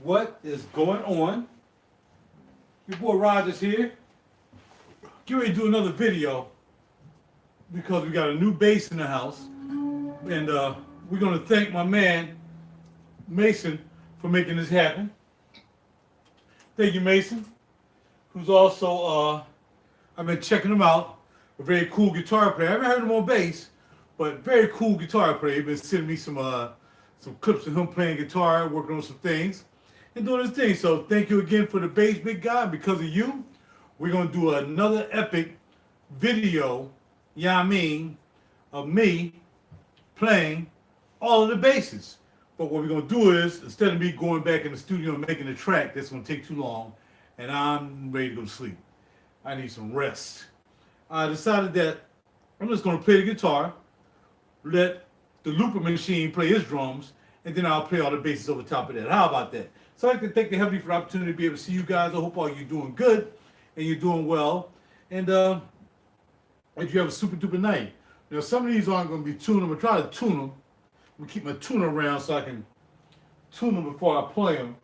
What is going on? Your boy Roger's here. Get ready to do another video because we got a new bass in the house. And we're going to thank my man, Mason, for making this happen. Thank you, Mason, who's also, I've been checking him out, a very cool guitar player. I haven't heard him on bass, but very cool guitar player. He's been sending me some clips of him playing guitar, working on some things, and doing his thing. So thank you again for the bass, big guy. Because of you, we're going to do another epic video, of me playing all of the basses. But what we're going to do is, instead of me going back in the studio and making a track that's going to take too long, and I'm ready to go to sleep, I need some rest. I decided that I'm just going to play the guitar, let the looper machine play his drums, and then I'll play all the basses over top of that. How about that? So I'd like to thank the Heavenly for the opportunity to be able to see you guys. I hope all you're doing good and you're doing well. And that you have a super duper night. Now, some of these aren't going to be tuned. I'm going to try to tune them. I'm going to keep my tuner around so I can tune them before I play them.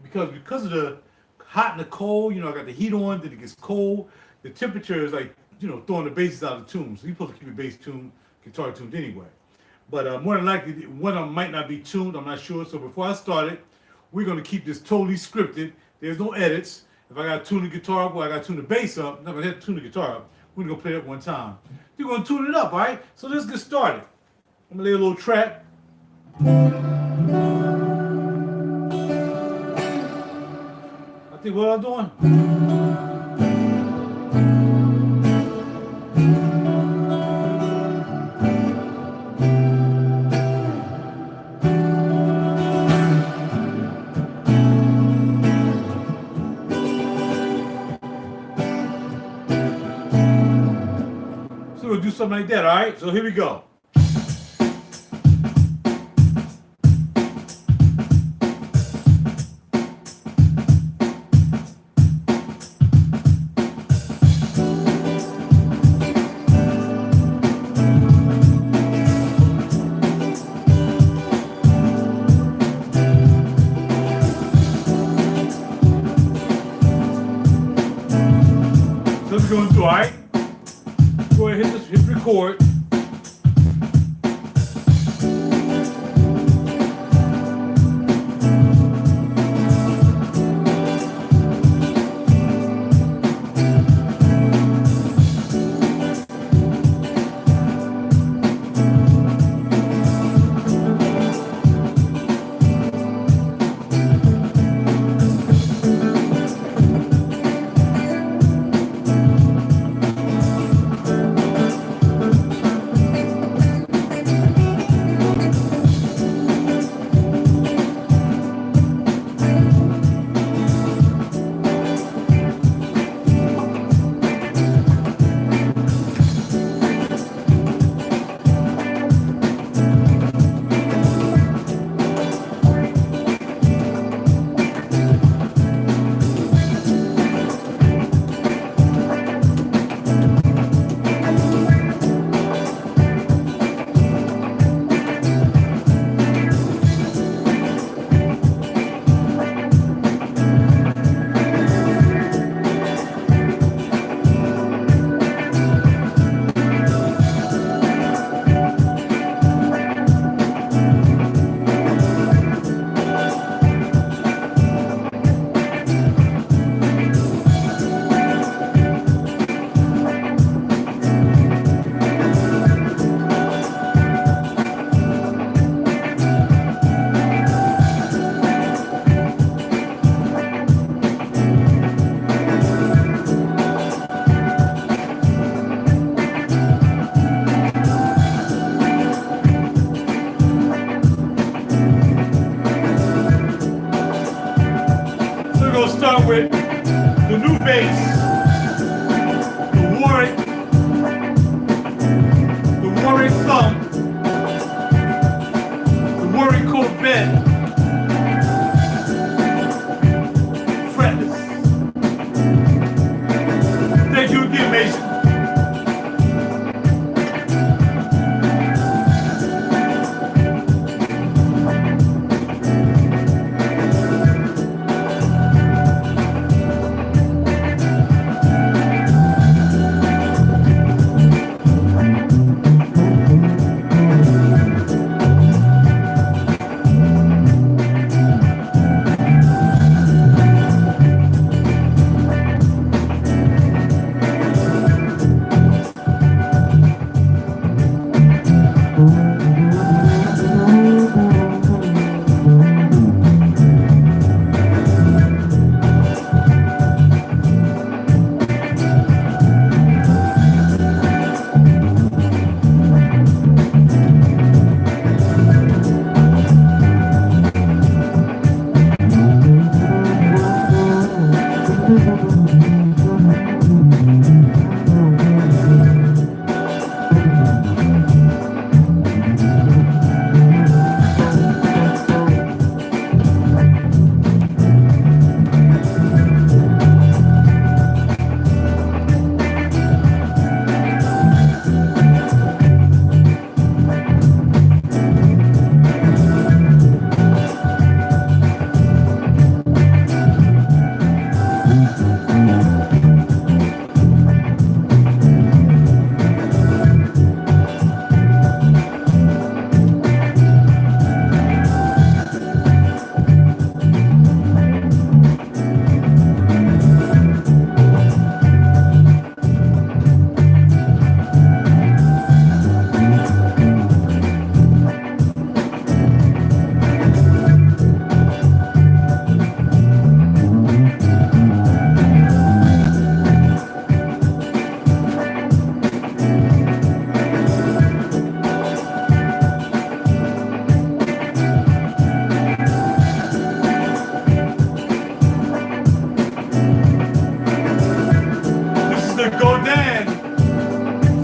Because of the hot and the cold, I got the heat on, then it gets cold. The temperature is like, throwing the basses out of tune. So you're supposed to keep your bass tuned, guitar tuned anyway. But more than likely, one of them might not be tuned. I'm not sure. So before I start it, we're going to keep this totally scripted. There's no edits. If I got to tune the guitar up or I got to tune the bass up, I'm not going to have to tune the guitar up. We're going to play it one time. We're going to tune it up, all right? So let's get started. I'm going to lay a little track. I think what I'm doing. We'll do something like that, all right? So here we go. So we're going to do, all right? Go ahead, hit record. with the new base, the Warwick Thumb, the Warwick Corvette, fretless. Thank you again, Mason.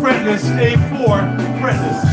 fretless, A4 fretless.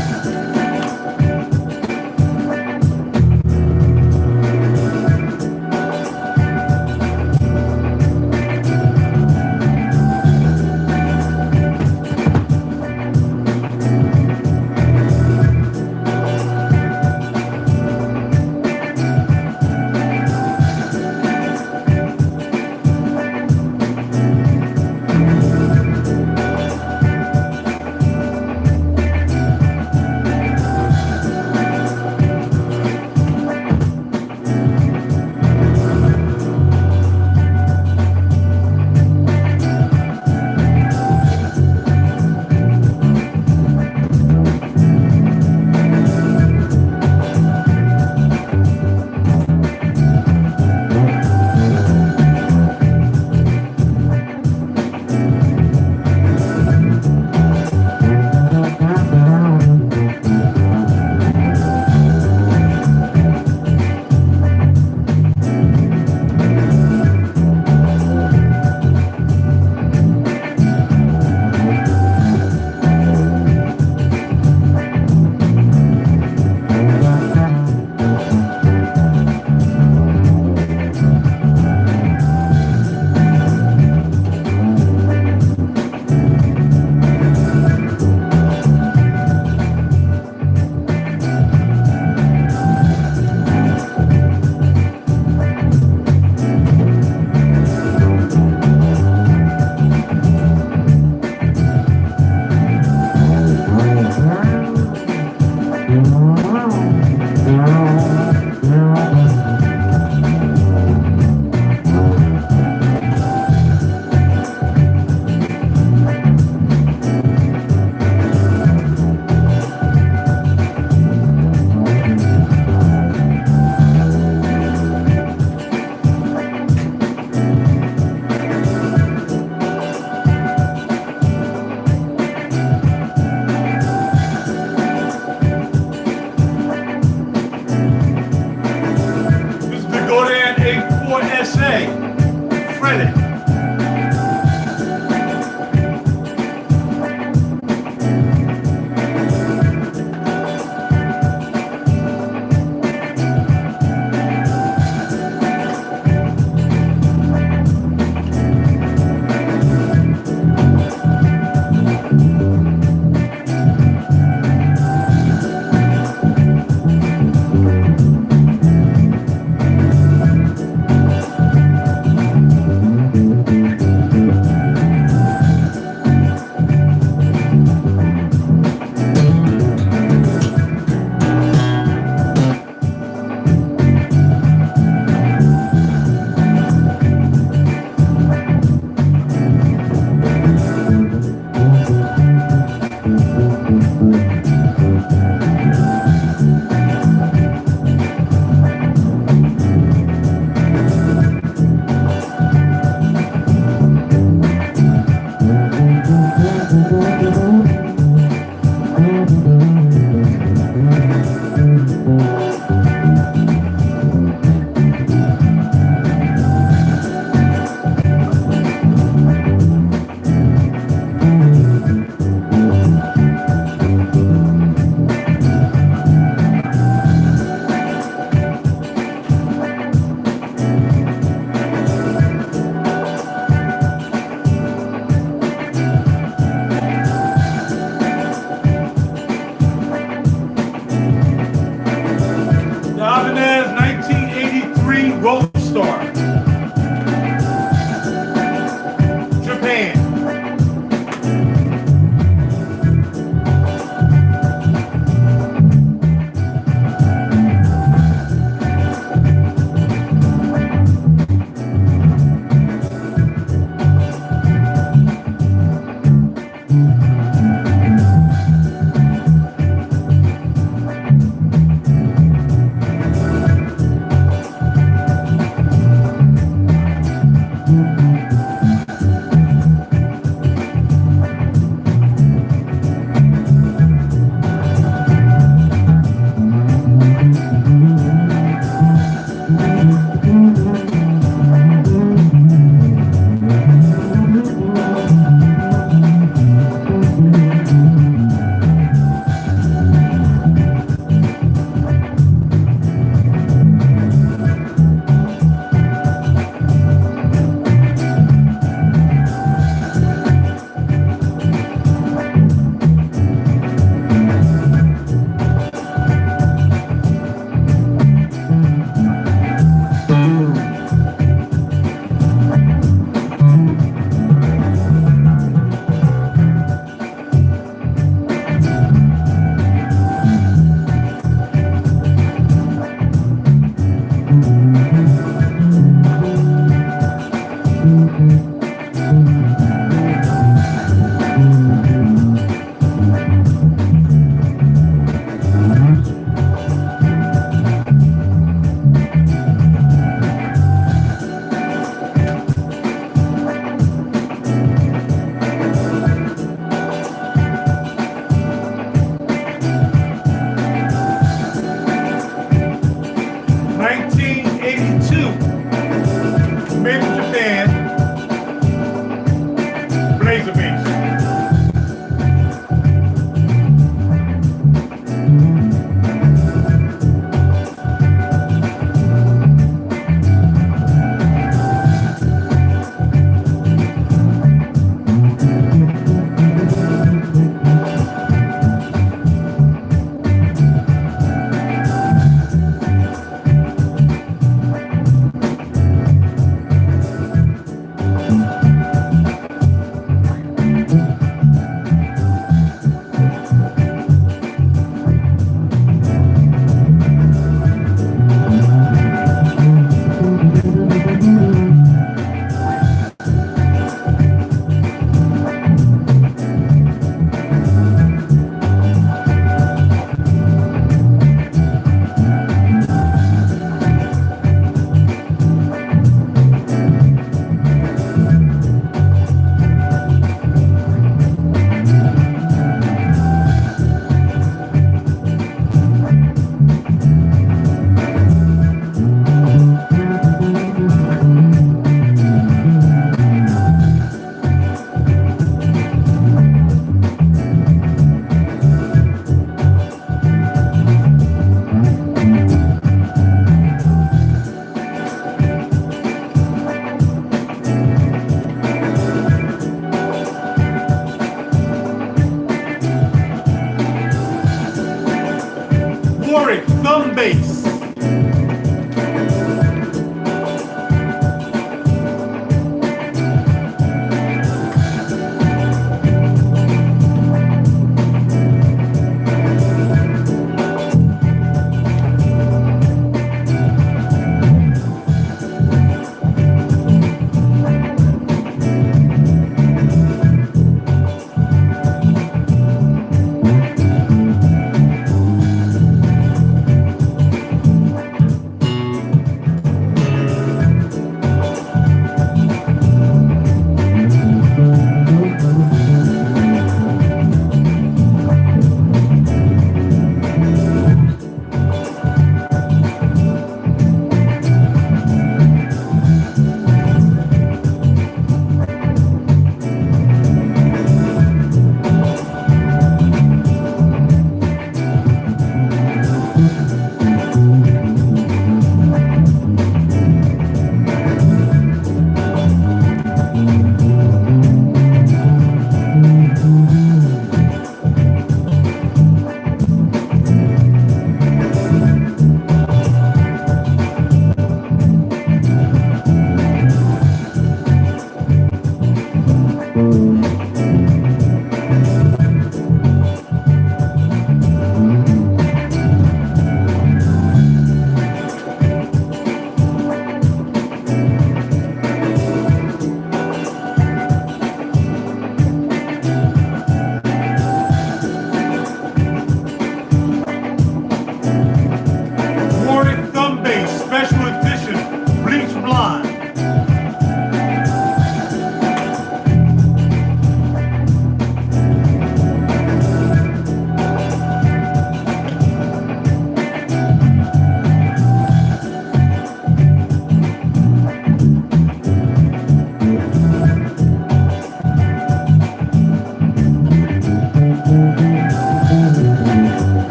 Warwick thumb bass.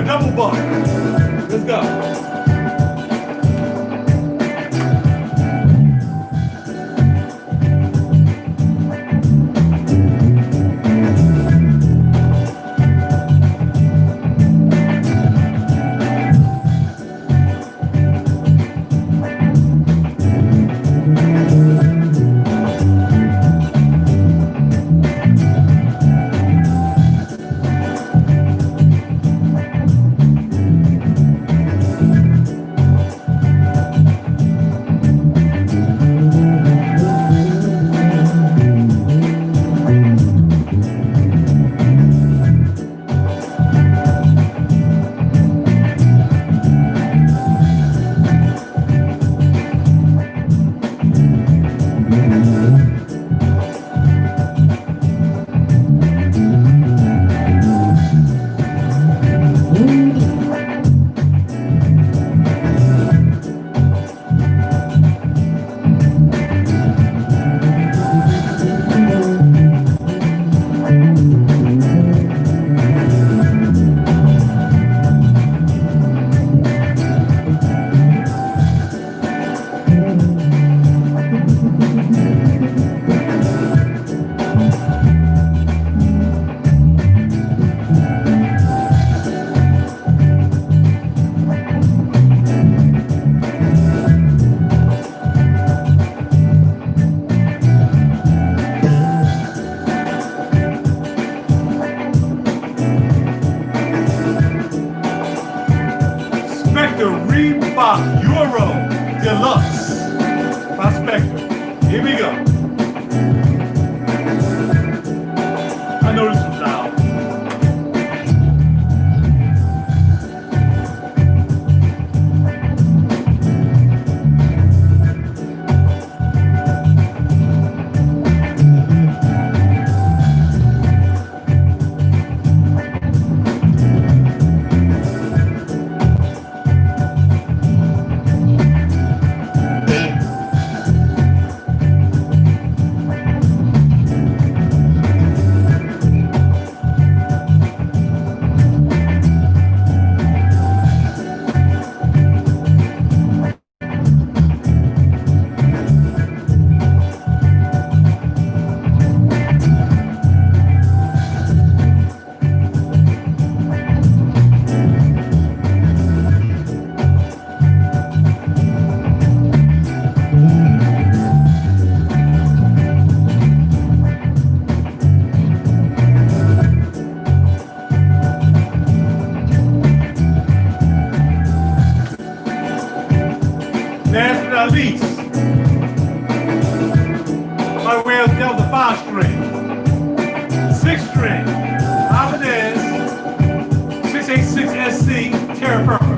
Double buck. Let's go. with the Reebok Euro Deluxe Prospector. Here we go. I know this was loud. Last but not least, by way of Delta 5 string, 6 string, Ibanez 686 SC Terra Firma.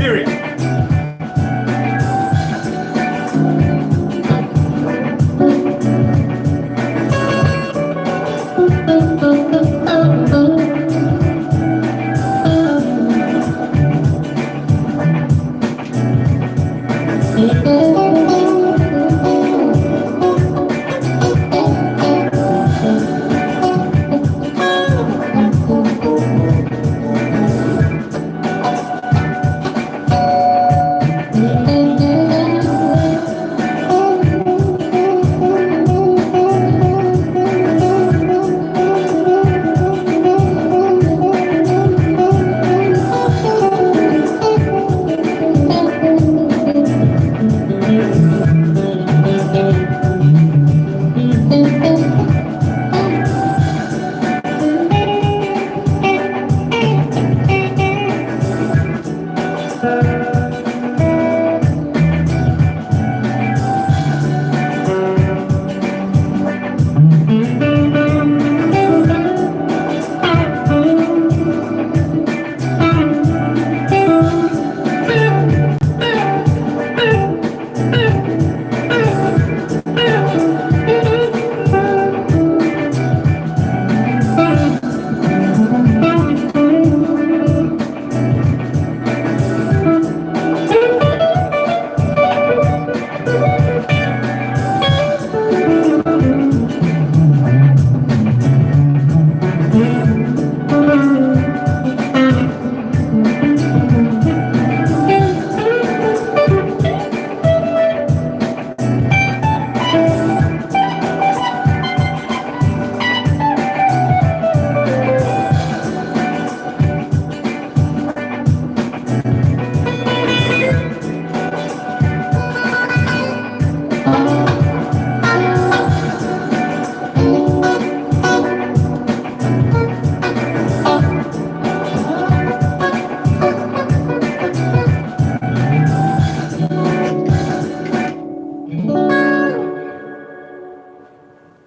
hear it.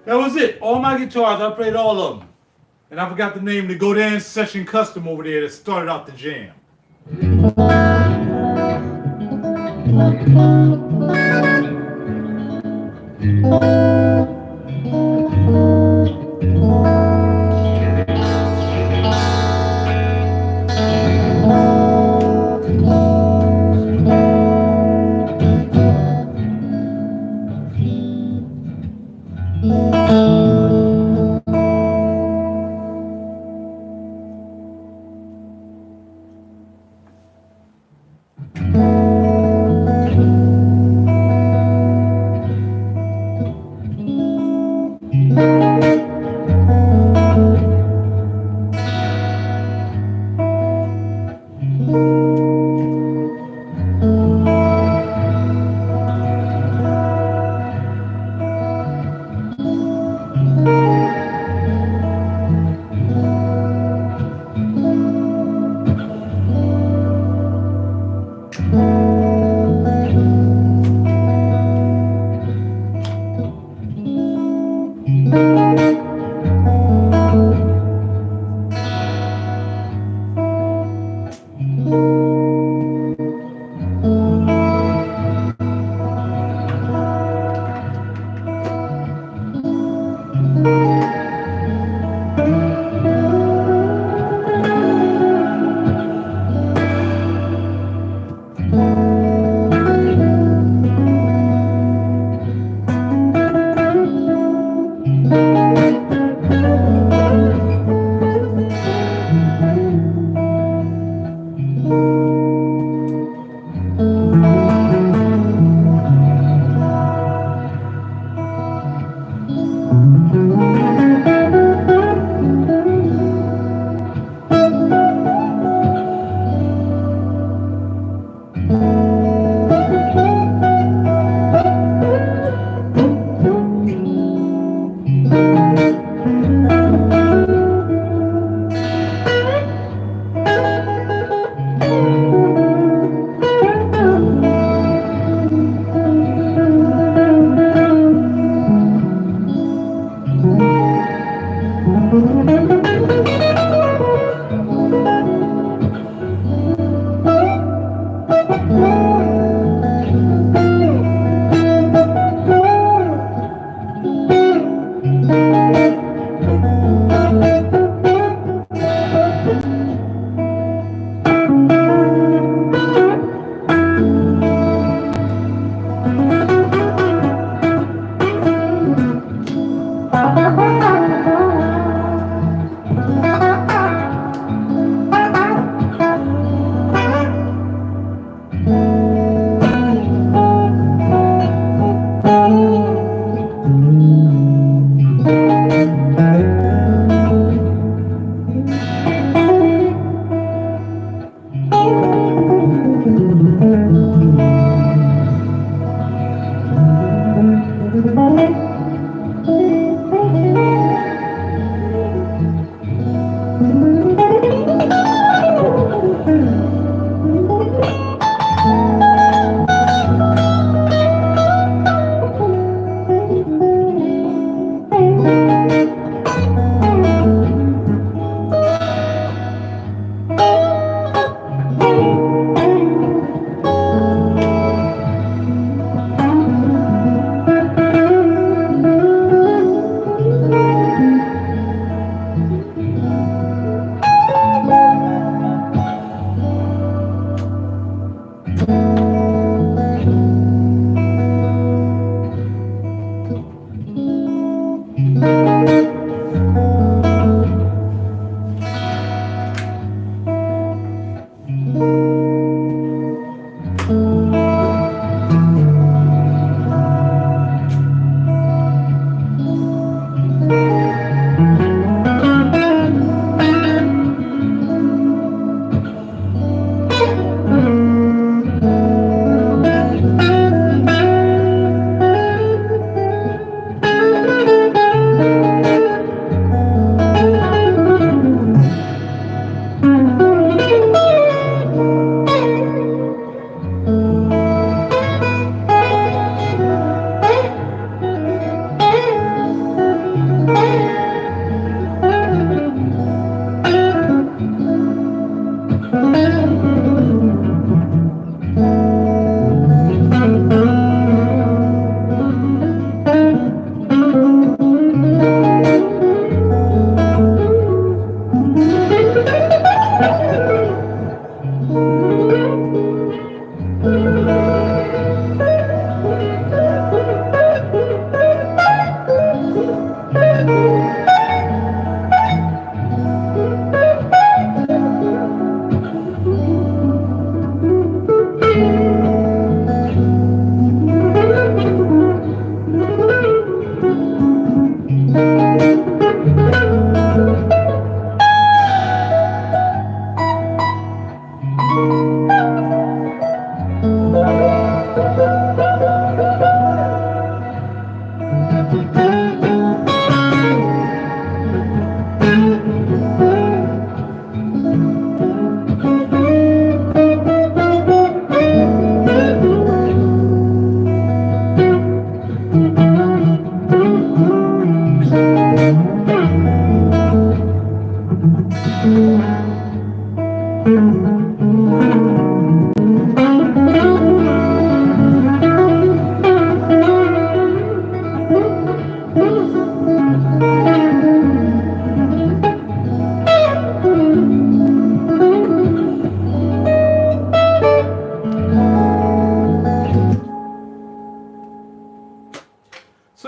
That was it. All my guitars, I played all of them. And I forgot the name of the Go Dance Session Custom over there that started out the jam.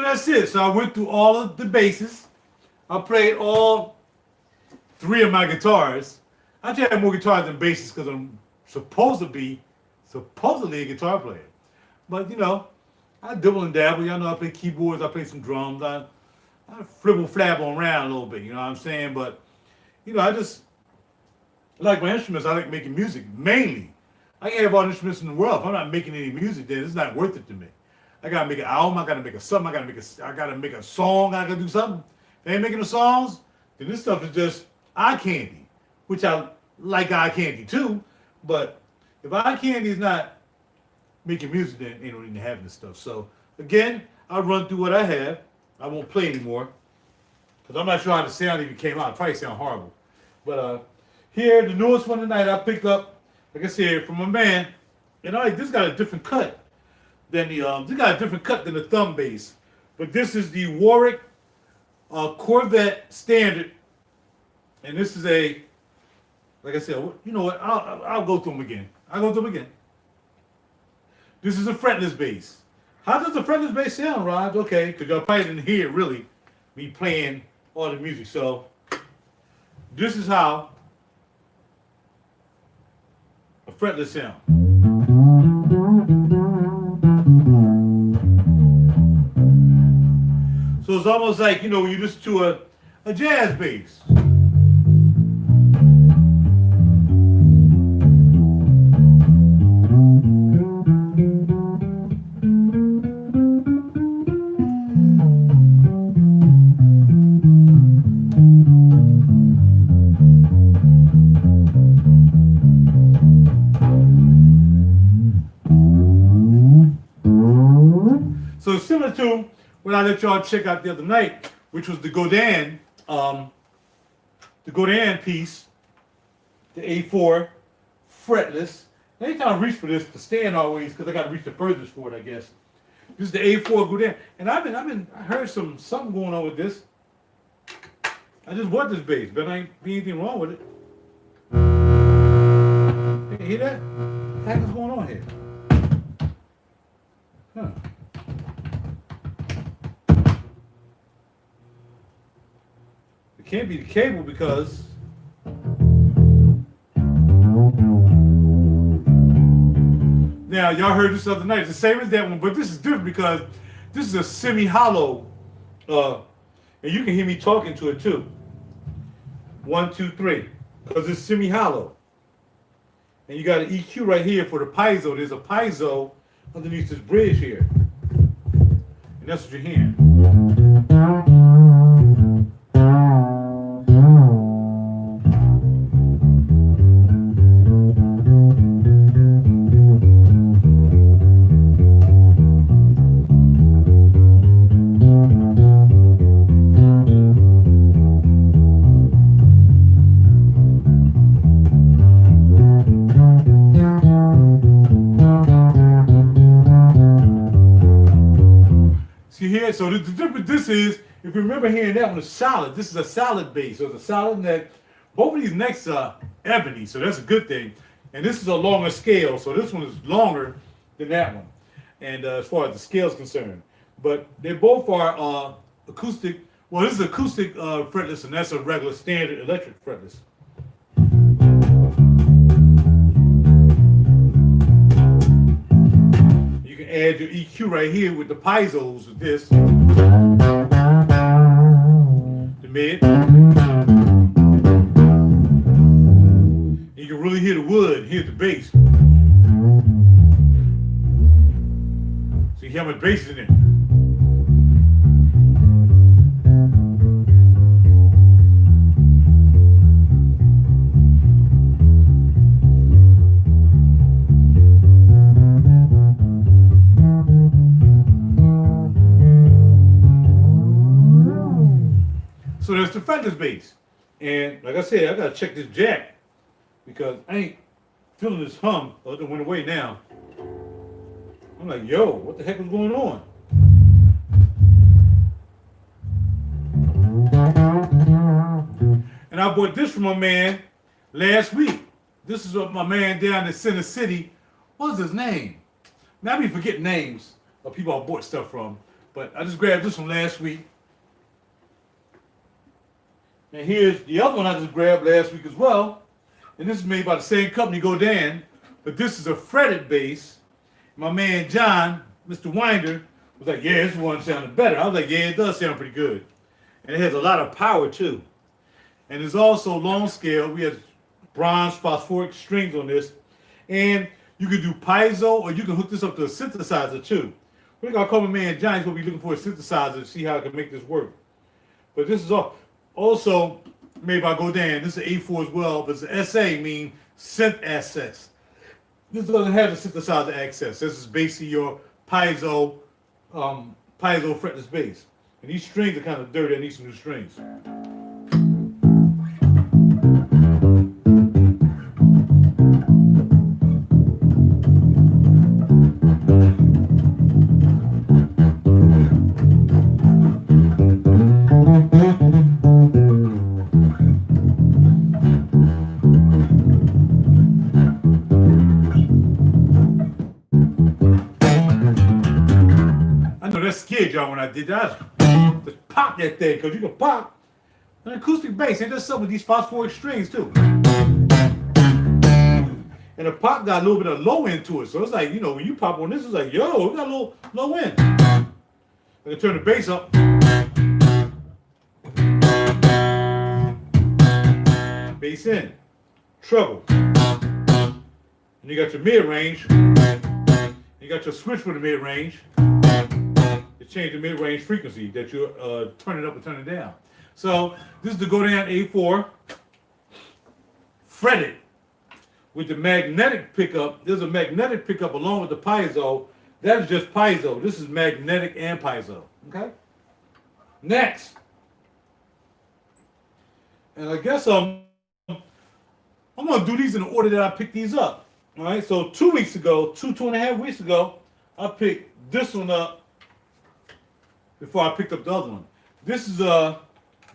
So that's it. So I went through all of the basses. I played all three of my guitars. I just have more guitars than basses because I'm supposedly a guitar player. But you know, I dibble and dabble. Y'all know I play keyboards. I play some drums. I flibble flabble around a little bit. You know what I'm saying? But you know, I just like my instruments. I like making music mainly. I can have all the instruments in the world. If I'm not making any music, then it's not worth it to me. I gotta make an album. I gotta make a something. I gotta make a song. I gotta do something. If I ain't making the songs, then this stuff is just eye candy, which I like eye candy too. But if eye candy is not making music, then ain't no need to having this stuff. So again, I'll run through what I have. I won't play anymore because I'm not sure how the sound even came out. It probably sound horrible. But here, the newest one tonight, I picked up, like I said, from a man, and this got a different cut than the thumb bass. But this is the Warwick Corvette Standard, and this is a, like I said, you know what? I'll go through them again. This is a fretless bass. How does the fretless bass sound, Raj? Okay, because y'all probably didn't hear really me playing all the music. So this is how a fretless sound. So it's almost like, you know, when you listen to a jazz bass. So it's similar to what I let y'all check out the other night, which was the Godin piece, the A4 fretless. Anytime I reach for this, the stand always, because I got to reach the furthest for it, I guess. This is the A4 Godin, and I heard something going on with this. I just want this bass, but I ain't be anything wrong with it. You hear that? What the heck is going on here? Huh. It can't be the cable because now y'all heard this other night. It's the same as that one, but this is different because this is a semi-hollow, and you can hear me talking to it too. 1, 2, 3, because it's semi-hollow. And you got an EQ right here for the piezo. There's a piezo underneath this bridge here. And that's what you're hearing. So the difference this is, if you remember hearing that one is solid, this is a solid bass, so it's a solid neck. Both of these necks are ebony, so that's a good thing. And this is a longer scale, so this one is longer than that one. And as far as the scale is concerned. But they both are acoustic. Well, this is acoustic fretless, and that's a regular standard electric fretless. Add your EQ right here with the piezos with this. The mid. You can really hear the wood, hear the bass. So you hear how much bass is in there. So that's the fretless bass. And like I said, I gotta check this jack because I ain't feeling this hum. Oh, it went away now. I'm like, yo, what the heck is going on? And I bought this from my man last week. This is what my man down in Center City. What was his name? Now I be forgetting names of people I bought stuff from. But I just grabbed this one last week. And here's the other one I just grabbed last week as well. And this is made by the same company, Godin. But this is a fretted bass. My man John, Mr. Winder, was like, yeah, this one sounded better. I was like, yeah, it does sound pretty good. And it has a lot of power too. And it's also long scale. We have bronze phosphoric strings on this. And you can do piezo, or you can hook this up to a synthesizer too. We're gonna call my man John. He's gonna be looking for a synthesizer to see how I can make this work. But this is also made by Godin. This is an A4 as well, but it's an SA, mean synth access. This doesn't have the synthesizer access. This is basically your piezo fretless bass. And these strings are kind of dirty. I need some new strings. That scared y'all when I did that. Just pop that thing, because you can pop an acoustic bass. Ain't that something with these phosphoric strings too? And the pop got a little bit of low end to it. So it's like, you know, when you pop on this, it's like, yo, it got a little low end. I can turn the bass up. Bass in. Treble. And you got your mid range. You got your switch for the mid range. Change the mid-range frequency that you're turning up and turning down. So this is the Godin A4 fretted with the magnetic pickup. There's a magnetic pickup along with the piezo That is just piezo. This is magnetic and piezo. Okay. Next, and I guess I'm gonna do these in the order that I picked these up. All right. So 2 weeks ago, two and a half weeks ago, I picked this one up before I picked up the other one. This is a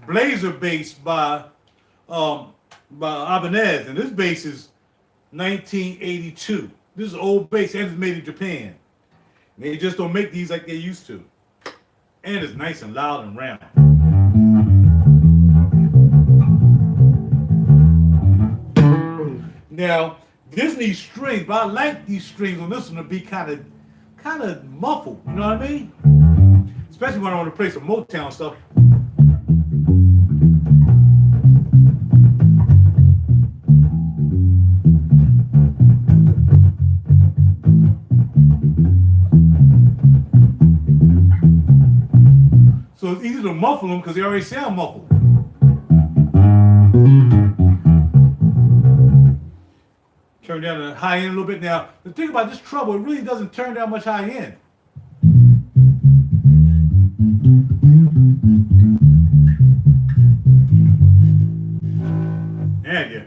Blazer bass by Ibanez, and this bass is 1982. This is an old bass, and it's made in Japan. They just don't make these like they used to. And it's nice and loud and round. Now, this needs strings, but I like these strings on this one to be kind of muffled. You know what I mean? Especially when I want to play some Motown stuff. So it's easy to muffle them because they already sound muffled. Turn down the high end a little bit. Now, the thing about this treble, it really doesn't turn down much high end. And yeah.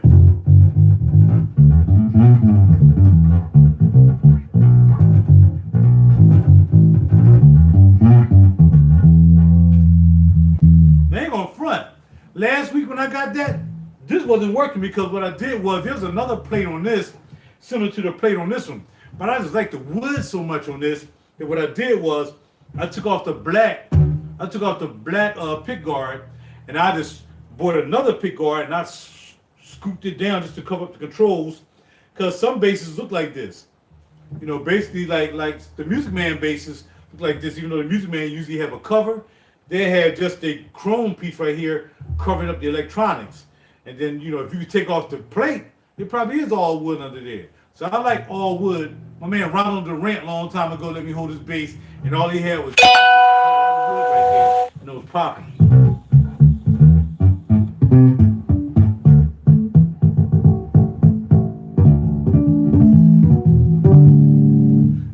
They ain't gonna front. Last week when I got that, this wasn't working because what I did was there's another plate on this similar to the plate on this one, but I just like the wood so much on this that what I did was I took off the black pick guard, and I just bought another pick guard and I scooped it down just to cover up the controls, because some basses look like this, you know, basically like the Music Man basses look like this. Even though the Music Man usually have a cover, they had just a chrome piece right here covering up the electronics. And then, you know, if you take off the plate, it probably is all wood under there. So I like all wood. My man Ronald Durant a long time ago let me hold his bass, and all he had was wood right there, and it was popping.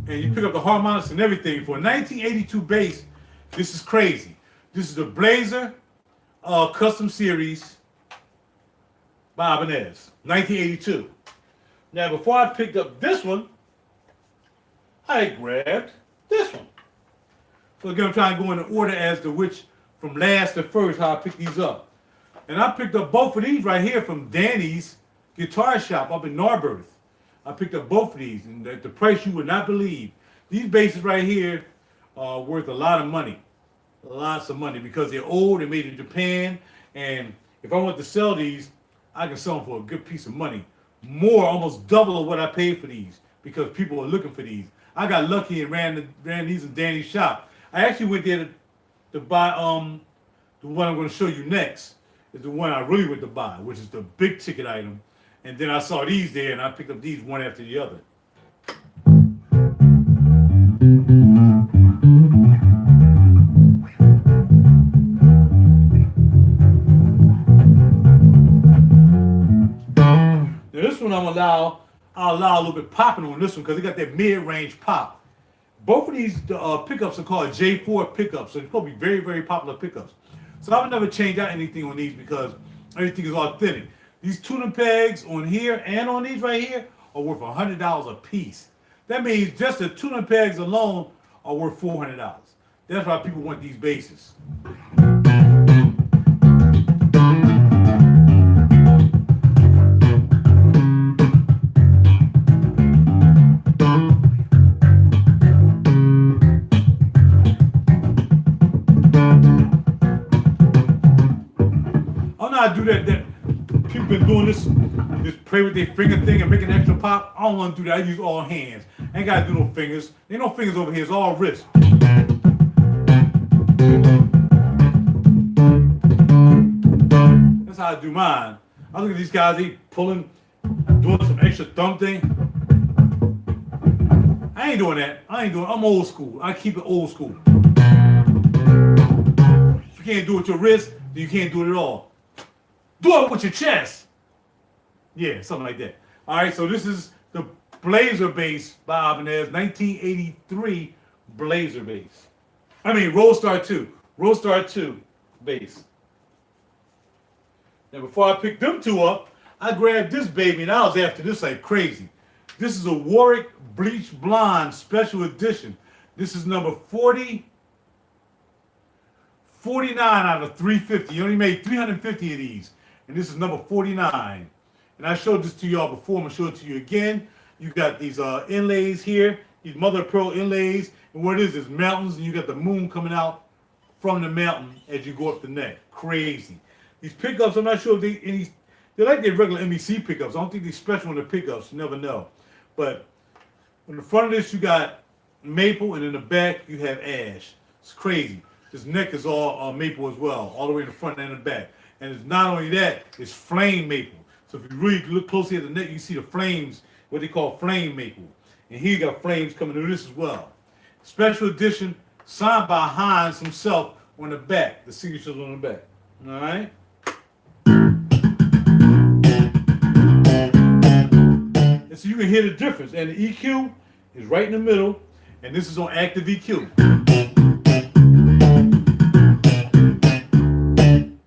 And you pick up the harmonics and everything. For a 1982 bass, this is crazy. This is the Blazer Custom Series by Ibanez, 1982. Now, before I picked up this one, I grabbed this one. So again, I'm trying to go in the order as to which, from last to first, how I picked these up. And I picked up both of these right here from Danny's Guitar Shop up in Narberth. I picked up both of these, and at the price you would not believe. These basses right here are worth a lot of money. Lots of money, because they're old, they're made in Japan, and if I want to sell these, I can sell them for a good piece of money. More, almost double of what I paid for these, because people are looking for these. I got lucky and ran these in Danny's shop. I actually went there to buy the one I'm going to show you next. Is the one I really went to buy, which is the big ticket item. And then I saw these there, and I picked up these one after the other. This one I'll allow a little bit popping on this one because they got that mid-range pop. Both of these pickups are called J4 pickups, so they're probably very, very popular pickups. So I would never change out anything on these because everything is authentic. These tuning pegs on here and on these right here are worth $100 a piece. That means just the tuning pegs alone are worth $400. That's why people want these basses. I do that people been doing this, just play with their finger thing and make an extra pop. I don't want to do that. I use all hands. I ain't got to do no fingers. Ain't no fingers over here. It's all wrist. That's how I do mine. I look at these guys, they pulling, doing some extra thumb thing. I ain't doing that. I'm old school. I keep it old school. If you can't do it with your wrist, then you can't do it at all. Do it with your chest. Yeah, something like that. All right, so this is the Blazer bass by Ibanez, 1983 Blazer bass. I mean, Roadstar 2. Roadstar 2 bass. Now, before I picked them two up, I grabbed this baby, and I was after this like crazy. This is a Warwick Bleach Blonde Special Edition. This is number 49 out of 350. You only made 350 of these. And this is number 49. And I showed this to y'all before. I'm going to show it to you again. You got these inlays here. These mother of pearl inlays. And what it is mountains. And you got the moon coming out from the mountain as you go up the neck. Crazy. These pickups, I'm not sure if they're like their regular MEC pickups. I don't think they're special on the pickups. You never know. But on the front of this, you got maple. And in the back, you have ash. It's crazy. This neck is all maple as well, all the way in the front and the back. And it's not only that, it's flame maple. So if you really look closely at the neck, you see the flames, what they call flame maple. And here you got flames coming through this as well. Special edition, signed by Hines himself on the back. The signature's on the back. All right? And so you can hear the difference. And the EQ is right in the middle. And this is on active EQ.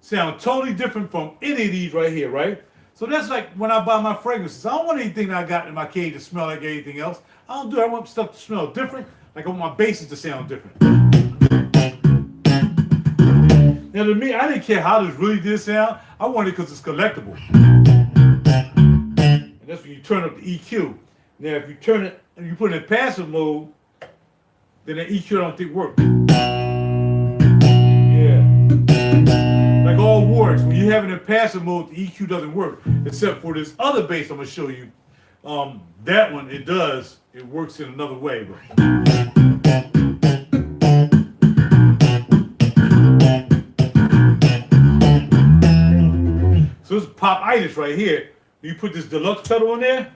Sound totally different from any of these right here, right? So that's like when I buy my fragrances. I don't want anything that I got in my cage to smell like anything else. I don't do it. I want stuff to smell different. Like I want my basses to sound different. Now to me, I didn't care how this really did sound. I wanted it because it's collectible. And that's when you turn up the EQ. Now if you turn it and you put it in passive mode, then the EQ I don't think works. Like all Warwicks, when you have it in passive mode, the EQ doesn't work. Except for this other bass I'm going to show you. That one, it does. It works in another way. So this is pop-itis right here. You put this deluxe pedal in there.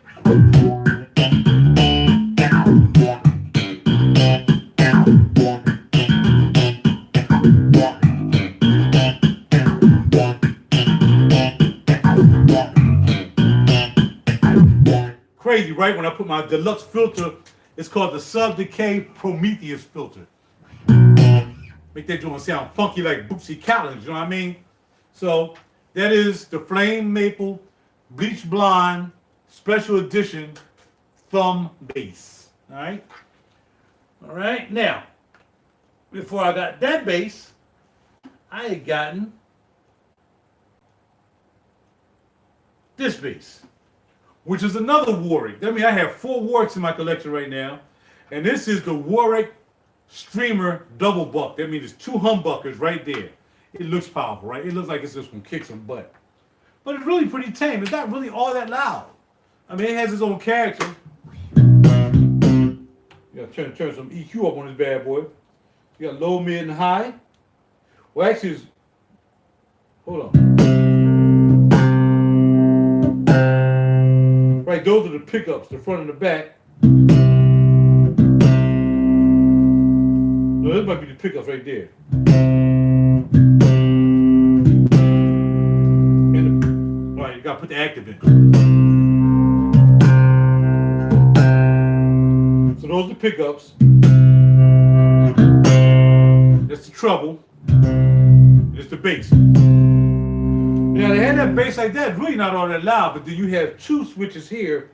Crazy, right? When I put my deluxe filter, it's called the Sub Decay Prometheus filter. Make that joint sound funky like Bootsy Collins, you know what I mean? So that is the Flame Maple Bleach Blonde Special Edition Thumb Bass. All right? All right, now, before I got that bass, I had gotten this bass, which is another Warwick. That means I have 4 Warwicks in my collection right now. And this is the Warwick Streamer Double Buck. That means it's 2 humbuckers right there. It looks powerful, right? It looks like it's just going to kick some butt. But it's really pretty tame. It's not really all that loud. I mean, it has its own character. You got to turn some EQ up on this bad boy. You got low, mid, and high. Well, actually, it's... Hold on. Right, those are the pickups, the front and the back. No, this might be the pickups right there. And all right, you gotta put the active in. So those are the pickups. That's the treble. And it's the bass. Now, they had that bass like that, it's really not all that loud, but then you have 2 switches here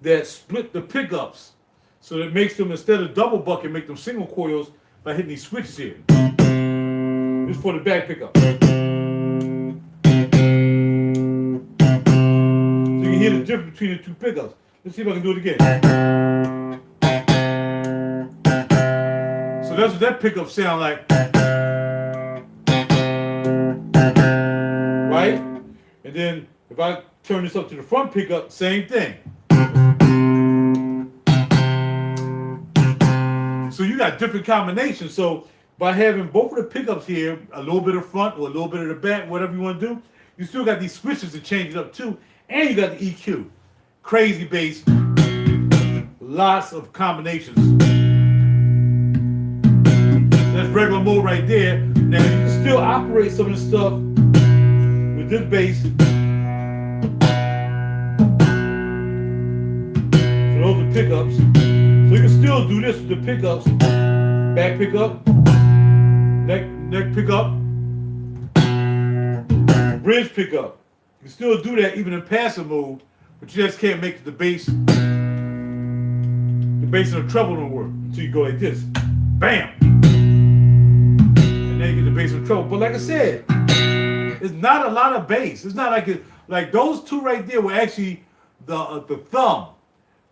that split the pickups. So that makes them, instead of double bucket, make them single coils by hitting these switches here. This is for the back pickup. So you can hear the difference between the 2 pickups. Let's see if I can do it again. So that's what that pickup sound like. Right? And then if I turn this up to the front pickup, same thing. So you got different combinations. So by having both of the pickups here, a little bit of front or a little bit of the back, whatever you want to do, you still got these switches to change it up too. And you got the EQ. Crazy bass. Lots of combinations. That's regular mode right there. Now you can still operate some of the stuff with this bass. So those pickups. So you can still do this with the pickups. Back pickup, neck pickup, bridge pickup. You can still do that even in passive mode, but you just can't make the bass and the treble don't work until you go like this. Bam! And then you get the bass and treble. But like I said, it's not a lot of bass. It's not like those two right there were actually the thumb.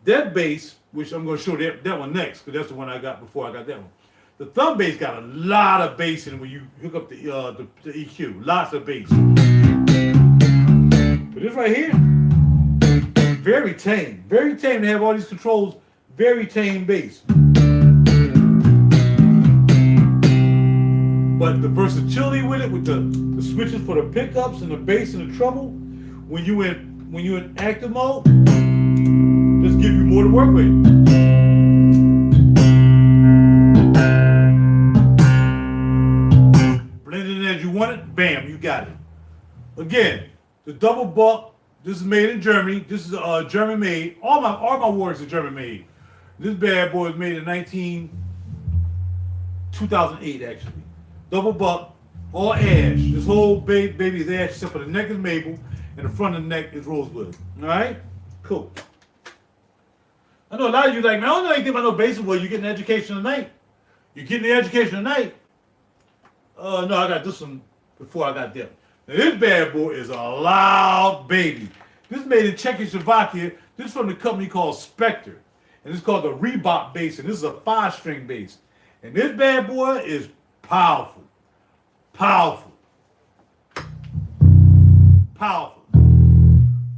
That bass, which I'm going to show that one next, because that's the one I got before I got that one. The thumb bass got a lot of bass in it when you hook up the EQ. Lots of bass. But this right here, very tame. Very tame to have all these controls. Very tame bass. But the versatility with it, with the switches for the pickups and the bass and the treble, when you in active mode, just give you more to work with. Blend it in as you want it, bam, you got it. Again, the double buck. This is made in Germany. This is German made. All my Warwicks are German made. This bad boy was made in 2008 actually. Double buck, all ash. This whole baby is ash except for the neck is maple and the front of the neck is rosewood. All right, cool. I know a lot of you like, man, I don't know anything about no bass. Well, you're getting education tonight. You're getting the education tonight. No, I got this one before I got that. Now this bad boy is a loud baby. This is made in Czechoslovakia. This is from the company called Spectre. And it's called the Reebok bass. And this is a 5-string bass. And this bad boy is powerful. Powerful. Powerful.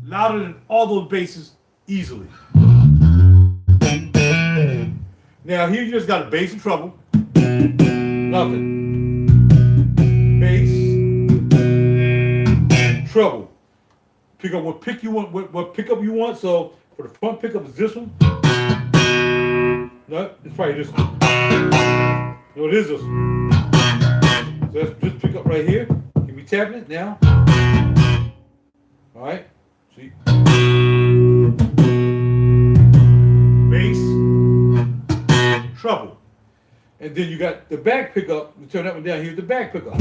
Louder than all those basses easily. Now here you just got a bass and treble. Nothing. Bass. Treble. Pick up what pickup you want. So for the front pickup is this one. No, it's probably this one. No, it is this one. So that's this pickup right here. Can we tap it now? All right. See. Bass. Treble. And then you got the back pickup. You turn that one down. Here's the back pickup.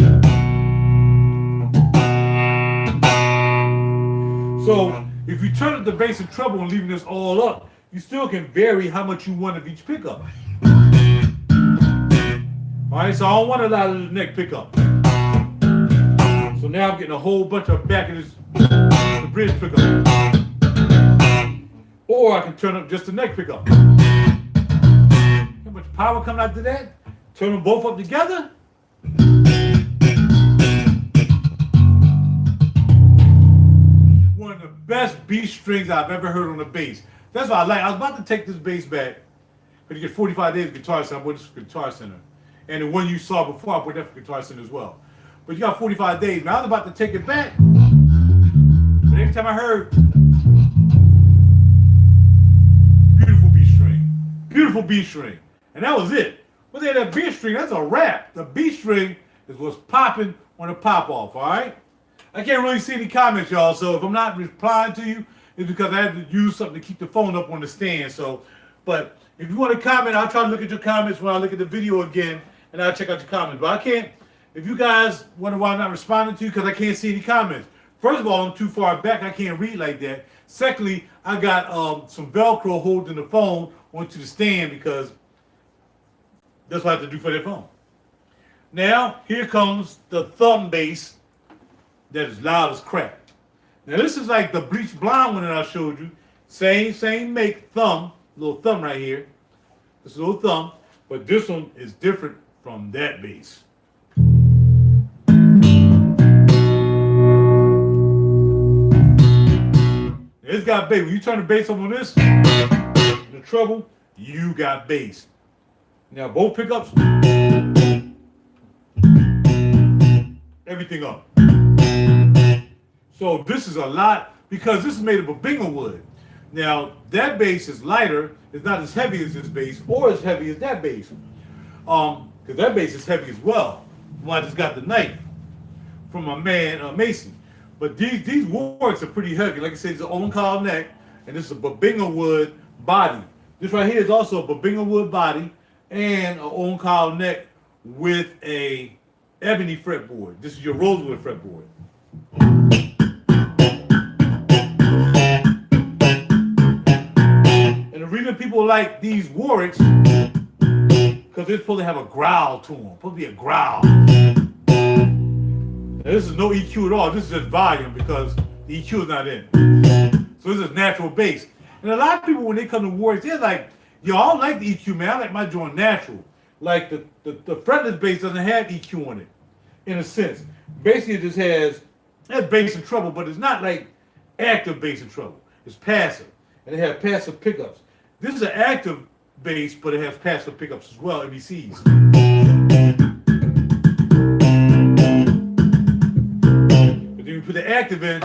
So if you turn up the bass and treble and leaving this all up, you still can vary how much you want of each pickup. All right, so I don't want a lot of the neck pickup. So now I'm getting a whole bunch of back of this the bridge pickup. Or I can turn up just the neck pickup. How much power coming out to that? Turn them both up together. One of the best B strings I've ever heard on the bass. That's what I like. I was about to take this bass back, but you get 45 days of Guitar Center. I bought this for Guitar Center. And the one you saw before, I bought that for Guitar Center as well. But you got 45 days. Now I was about to take it back. But every time I heard, beautiful B string. Beautiful B string. And that was it. But then that B string, that's a wrap. The B string is what's popping on the pop off, all right? I can't really see any comments, y'all. So if I'm not replying to you, it's because I had to use something to keep the phone up on the stand. So, but if you want to comment, I'll try to look at your comments when I look at the video again, and I'll check out your comments. But I can't, if you guys wonder why I'm not responding to you, because I can't see any comments. First of all, I'm too far back. I can't read like that. Secondly, I got some Velcro holding the phone onto the stand because that's what I have to do for that phone. Now, here comes the thumb bass that is loud as crap. Now, this is like the bleached blonde one that I showed you. Same make, thumb, little thumb right here. This is a little thumb, but this one is different from that bass. It's got bass. When you turn the bass up on this, the treble, you got bass. Now, both pickups, everything up. So this is a lot because this is made of a bingo wood. Now that bass is lighter, it's not as heavy as this bass or as heavy as that bass. Because that bass is heavy as well. Well, I just got the knife from my man Mason. But these Warwicks are pretty heavy. Like I said, it's an own collar neck, and this is a bingo wood body. This right here is also a Babinga wood body and an on-cowl neck with a ebony fretboard. This is your rosewood fretboard. And the reason people like these Warwicks, because they're supposed to have a growl to them. Supposed to be a growl. Now, this is no EQ at all. This is just volume because the EQ is not in. So this is natural bass. And a lot of people, when they come to Warwicks, they're like, yo, I don't like the EQ, man. I like my joint natural. Like the fretless bass doesn't have EQ on it, in a sense. Basically, it just has bass and treble, but it's not like active bass and treble. It's passive. And it has passive pickups. This is an active bass, but it has passive pickups as well, MBCs. But then you put the active in,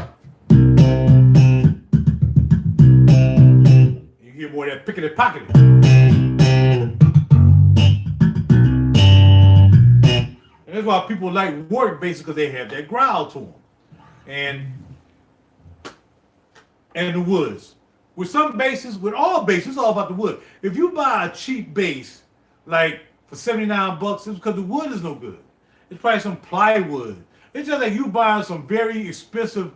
you hear more of that pickety pocket. And that's why people like Warwick basses, because they have that growl to them. And the woods. With some basses, with all basses, it's all about the wood. If you buy a cheap bass, like for $79, it's because the wood is no good. It's probably some plywood. It's just like you buying some very expensive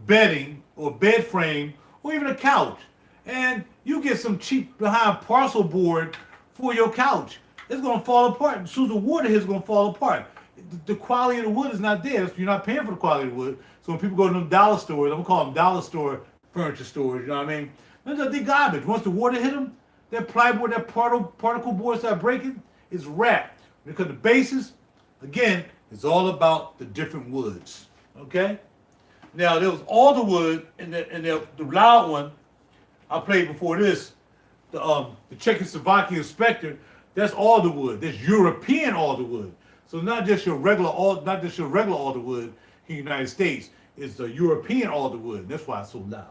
bedding or bed frame or even a couch. And you get some cheap behind parcel board for your couch. It's going to fall apart. As soon as the water hits, it's going to fall apart. The quality of the wood is not there. So you're not paying for the quality of the wood. So when people go to them dollar stores, I'm going to call them dollar store furniture stores, you know what I mean? They're garbage. Once the water hit them, that plywood, that particle board start breaking, it's wrapped. Because the bases, again, it's all about the different woods. Okay? Now, there was alder wood, and the loud one I played before this, the Czechoslovakian Spectre, that's alder wood. That's European alder wood. So not just your regular alder wood in the United States. It's the European alder wood. That's why it's so loud.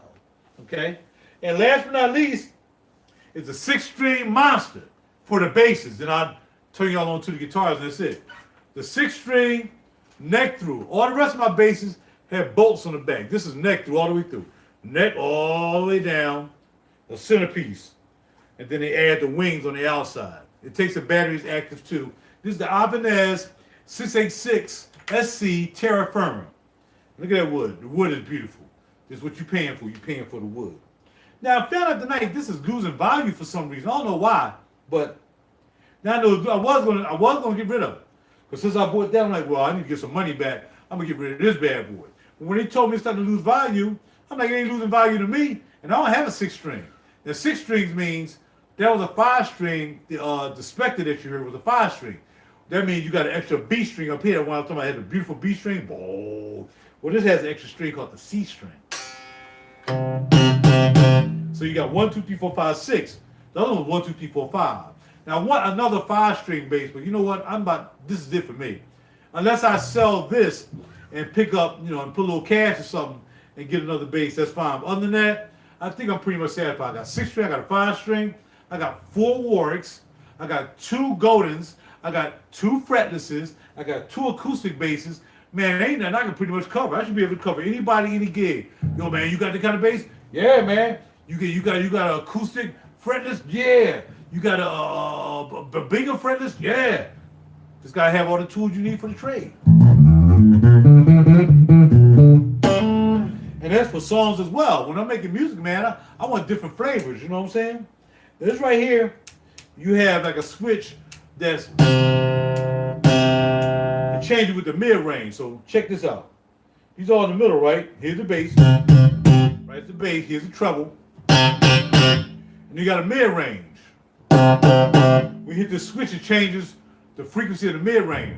Okay? And last but not least, is a 6-string monster for the basses. Then I'll turn y'all on to the guitars, and that's it. The 6-string neck through. All the rest of my basses have bolts on the back. This is neck through all the way through. Neck all the way down, the centerpiece. And then they add the wings on the outside. It takes the batteries active too. This is the Ibanez 686 SC Terra Firma. Look at that wood. The wood is beautiful. This is what you're paying for. You're paying for the wood. Now, I found out tonight this is losing value for some reason. I don't know why, but now I know I was gonna get rid of it. Because since I bought it down, I'm like, well, I need to get some money back. I'm gonna get rid of this bad boy. But when they told me it's starting to lose value, I'm like, it ain't losing value to me, and I don't have a 6-string. Now, 6 strings means that was a 5-string. The Spectre that you heard was a 5-string. That means you got an extra B string up here. When I was talking about, I had a beautiful B string. Bold. Well, this has an extra string called the C string. So you got 1, 2, 3, 4, 5, 6. The other one was 1, 2, 3, 4, 5. Now I want another 5-string bass, but you know what? This is it for me. Unless I sell this and pick up, and put a little cash or something and get another bass, that's fine. But other than that, I think I'm pretty much satisfied. I got 6-string, I got a 5-string, I got 4 Warwicks, I got 2 Goldens, I got 2 fretlesses, I got 2 acoustic basses. Man, ain't nothing I can pretty much cover. I should be able to cover anybody, any gig. Yo, man, you got that kind of bass? Yeah, man. You got an acoustic fretless? Yeah. You got a bigger fretless? Yeah. Just gotta have all the tools you need for the trade. And that's for songs as well. When I'm making music, man, I want different flavors. You know what I'm saying? This right here, you have like a switch that's change it with the mid-range. So check this out. These are all in the middle, right? Here's the bass. Right, the bass. Here's the treble. And you got a mid-range. We hit the switch, it changes the frequency of the mid-range.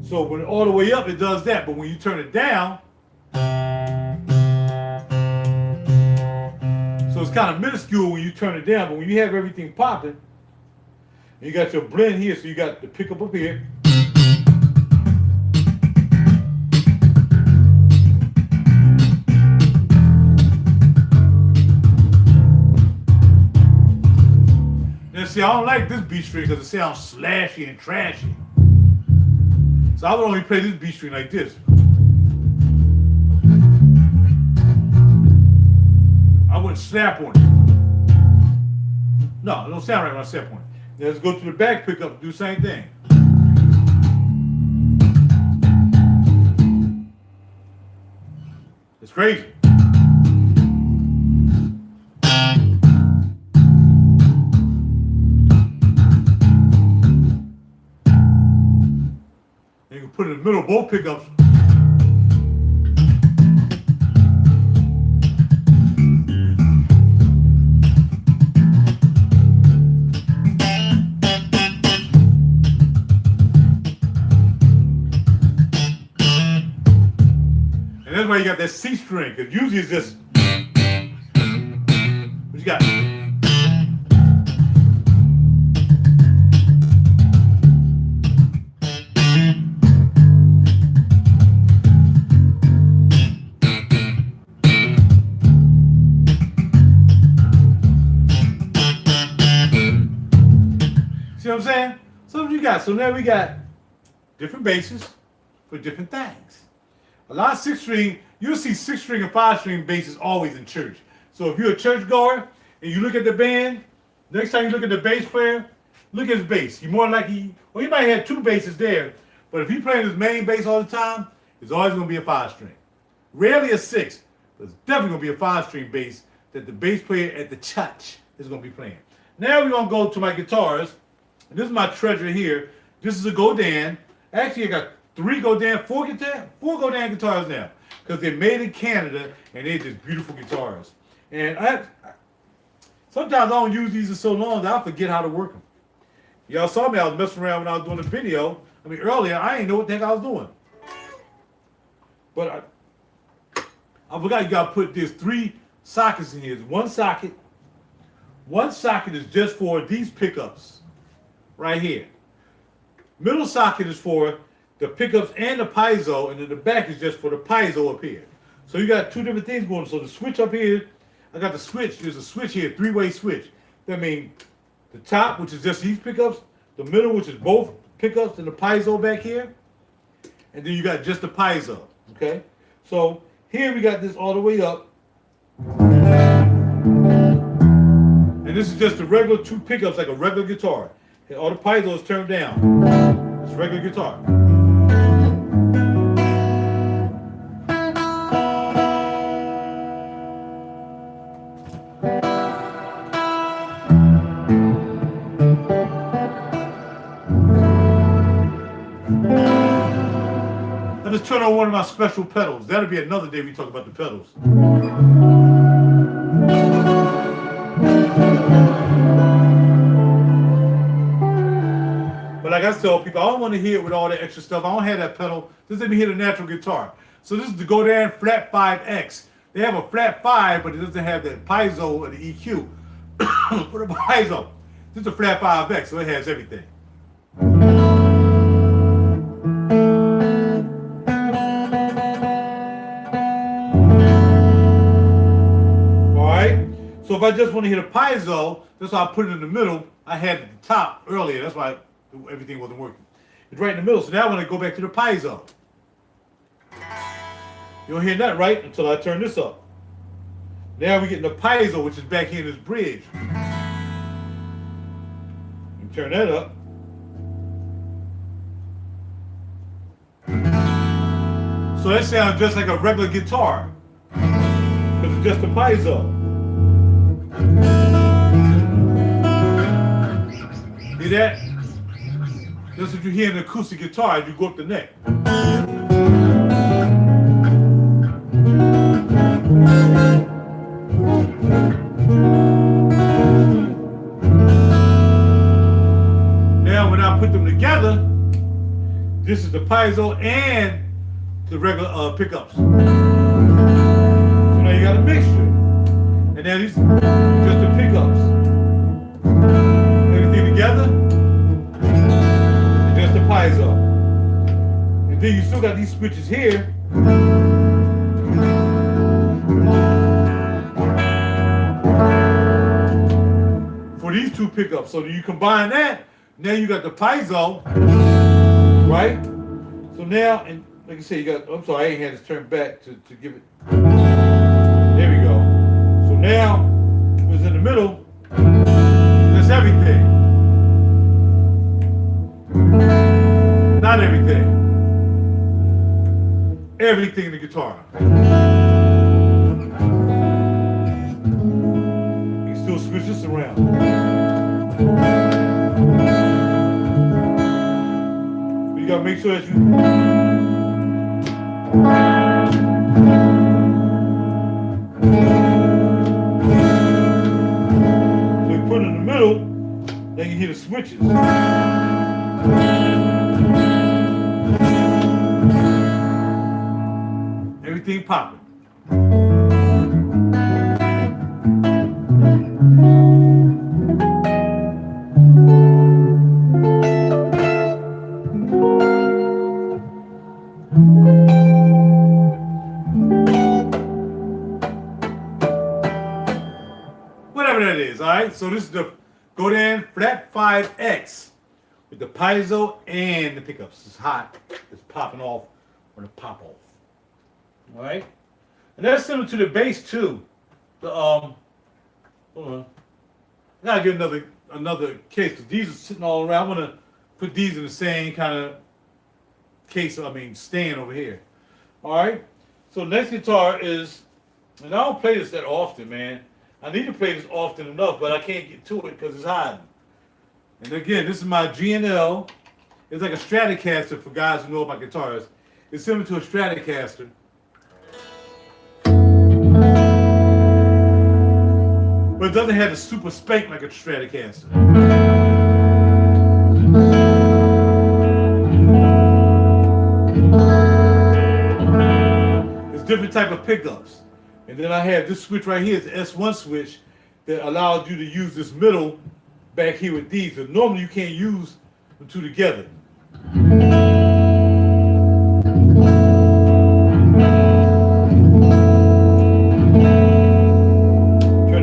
So when all the way up, it does that. But when you turn it down, so it's kind of minuscule when you turn it down. But when you have everything popping, you got your blend here, so you got the pickup up here. Now see, I don't like this B string because it sounds slashy and trashy. So I would only play this B string like this. I wouldn't snap on it. No, it don't sound right when I snap on it. Now let's go to the back pickup and do the same thing. It's crazy. You can put it in the middle of both pickups. And that's why you got that C string, because usually it's just what you got. See what I'm saying? So what you got? So now we got different basses for different things. A lot of 6-string, you'll see 6-string and 5-string basses always in church. So if you're a church goer and you look at the band, next time you look at the bass player, look at his bass. He more likely, well, he might have 2 basses there, but if he's playing his main bass all the time, it's always going to be a 5-string. Rarely a 6, but it's definitely going to be a 5-string bass that the bass player at the church is going to be playing. Now we're going to go to my guitars. And this is my treasure here. This is a Godin. Actually, I got 4 Godin guitars now, because they're made in Canada and they're just beautiful guitars. And sometimes I don't use these in so long that I forget how to work them. Y'all saw me, I was messing around when I was doing the video. I mean, earlier, I didn't know what the heck I was doing. But I forgot you gotta put these 3 sockets in here. One socket is just for these pickups right here. Middle socket is for the pickups and the piezo, and then the back is just for the piezo up here. So you got 2 different things going on. So the switch up here, I got the switch. There's a switch here, 3-way switch. That means the top, which is just these pickups, the middle, which is both pickups, and the piezo back here, and then you got just the piezo. Okay. So here we got this all the way up, and this is just the regular 2 pickups, like a regular guitar. And all the piezo is turned down. It's a regular guitar. I just turn on one of my special pedals. That'll be another day we talk about the pedals. But like I tell people, I don't want to hear it with all the extra stuff. I don't have that pedal. Just let me hear the natural guitar. So this is the Godin Flat 5X. They have a Flat 5, but it doesn't have the piezo or the EQ for the piezo. This is a Flat 5X, so it has everything. So if I just want to hit a piezo, that's why I put it in the middle. I had it at the top earlier. That's why everything wasn't working. It's right in the middle. So now when I go back to the piezo, you don't hear that, right? Until I turn this up. Now we're getting the piezo, which is back here in this bridge. You turn that up. So that sounds just like a regular guitar, because it's just a piezo. See that? That's what you hear in an acoustic guitar as you go up the neck. Now when I put them together, this is the piezo and the regular pickups. So now you got a mixture. And now these just the pickups. Everything together, and just the piezo. And then you still got these switches here. For these 2 pickups. So you combine that, now you got the piezo, right? So now, and like I said, you got, I'm sorry, I ain't had this turned back to give it. There we go. So now, it's in the middle. That's everything. Not everything. Everything in the guitar. You can still switch this around. But you gotta make sure that you put it in the middle, then you hear the switches. Everything popping. Whatever that is, all right? So this is the Godin Flat 5X with the piezo and the pickups. It's hot. It's popping off when it pop off. All right? And that's similar to the bass too. The hold on. I gotta get another case because these are sitting all around. I wanna put these in the same kind of case, stand over here. All right? So next guitar is, and I don't play this that often, man. I need to play this often enough, but I can't get to it because it's hiding. And again, this is my G&L. It's like a Stratocaster for guys who know about guitars. It's similar to a Stratocaster. But it doesn't have the super spank like a Stratocaster. It's different type of pickups. And then I have this switch right here, it's the S1 switch that allows you to use this middle back here with these. But normally you can't use the two together. Turn